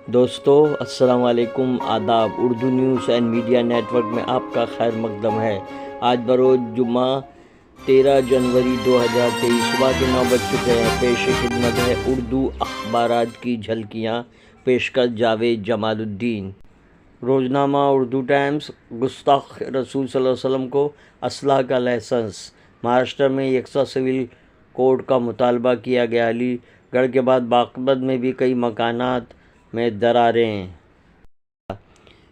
دوستو السلام علیکم، آداب۔ Urdu news and media network میں آپ کا خیر مقدم ہے۔ آج بروز جمعہ 13 جنوری 2023 صبح کے 9 بج چکے ہیں۔ پیش خدمت ہے اردو اخبارات کی جھلکیاں، پیشکش جاوید جمال الدین۔ روزنامہ اردو ٹائمز۔ گستاخ رسول صلی اللہ علیہ وسلم کو اسلحہ کا لائسنس۔ مہاراشٹر میں یکساں سول کوڈ کا مطالبہ کیا گیا۔ علی گڑھ کے بعد باغپت میں بھی کئی مکانات میں دراریں۔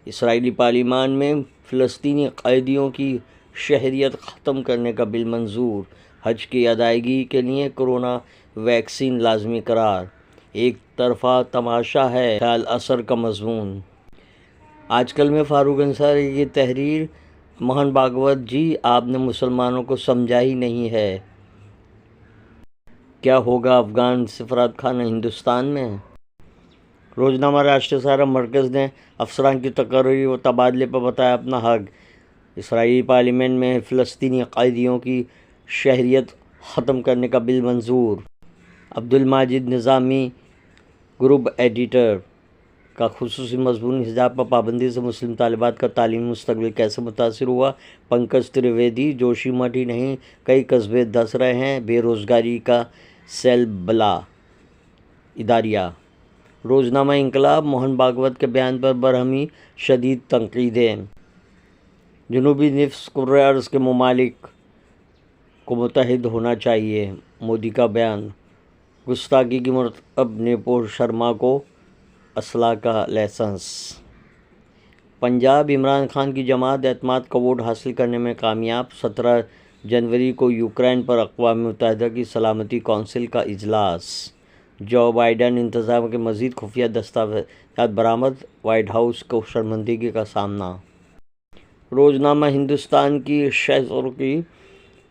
اسرائیلی پارلیمان میں فلسطینی قیدیوں کی شہریت ختم کرنے کا بل منظور۔ حج کی ادائیگی کے لیے کورونا ویکسین لازمی قرار۔ ایک طرفہ تماشا ہے خیال اثر کا مضمون۔ آج کل میں فاروق انصاری کی تحریر۔ موہن بھاگوت جی، آپ نے مسلمانوں کو سمجھا ہی نہیں ہے۔ کیا ہوگا افغان سفارت خانہ ہندوستان میں؟ روزنامہ راشٹریہ سہارا۔ مرکز نے افسران کی تقرری و تبادلے پر بتایا اپنا حق۔ اسرائیلی پارلیمنٹ میں فلسطینی قیدیوں کی شہریت ختم کرنے کا بل منظور۔ عبدالماجد نظامی، گروپ ایڈیٹر کا خصوصی مضمون: حجاب پر پابندی سے مسلم طالبات کا تعلیمی مستقبل کیسے متاثر ہوا؟ پنکج ترویدی۔ جوشی مٹھ ہی نہیں، کئی قصبے دھس رہے ہیں، بے روزگاری کا سیل بلا۔ اداریہ۔ روزنامہ انقلاب۔ موہن بھاگوت کے بیان پر برہمی شدید تنقیدیں۔ جنوبی نصف کرۂ ارض کے ممالک کو متحد ہونا چاہیے، مودی کا بیان۔ گستاخی کی مرتکب نپور شرما کو اسلحہ کا لائسنس۔ پنجاب۔ عمران خان کی جماعت اعتماد کا ووٹ حاصل کرنے میں کامیاب۔ 17 جنوری کو یوکرین پر اقوام متحدہ کی سلامتی کونسل کا اجلاس۔ جو بائیڈن انتظامیہ کے مزید خفیہ دستاویزات برآمد، وائٹ ہاؤس کو شرمندگی کا سامنا۔ روزنامہ ہندوستان کی شہ سرخی: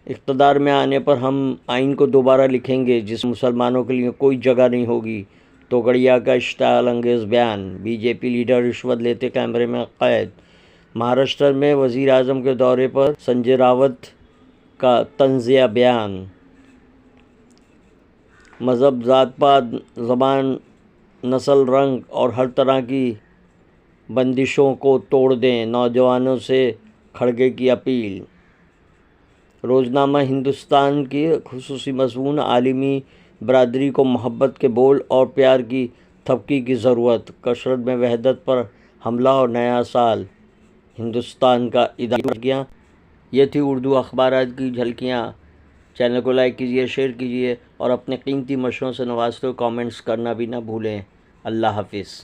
اقتدار میں آنے پر ہم آئین کو دوبارہ لکھیں گے جس میں مسلمانوں کے لیے کوئی جگہ نہیں ہوگی۔ توگڑیا کا اشتعال انگیز بیان۔ بی جے پی لیڈر رشوت لیتے کیمرے میں قید۔ مہاراشٹر میں وزیر اعظم کے دورے پر سنجے راوت کا طنزیہ بیان۔ مذہب، ذات پات، زبان، نسل، رنگ اور ہر طرح کی بندشوں کو توڑ دیں، نوجوانوں سے کھڑگے کی اپیل۔ روزنامہ ہندوستان کی خصوصی مضمون: عالمی برادری کو محبت کے بول اور پیار کی تھپکی کی ضرورت۔ کثرت میں وحدت پر حملہ اور نیا سال۔ ہندوستان کا اداریہ۔ یہ تھی اردو اخبارات کی جھلکیاں۔ چینل کو لائک کیجیے، شیئر کیجیے اور اپنے قیمتی مشوروں سے نوازتے ہوئے کامنٹس کرنا بھی نہ بھولیں۔ اللہ حافظ۔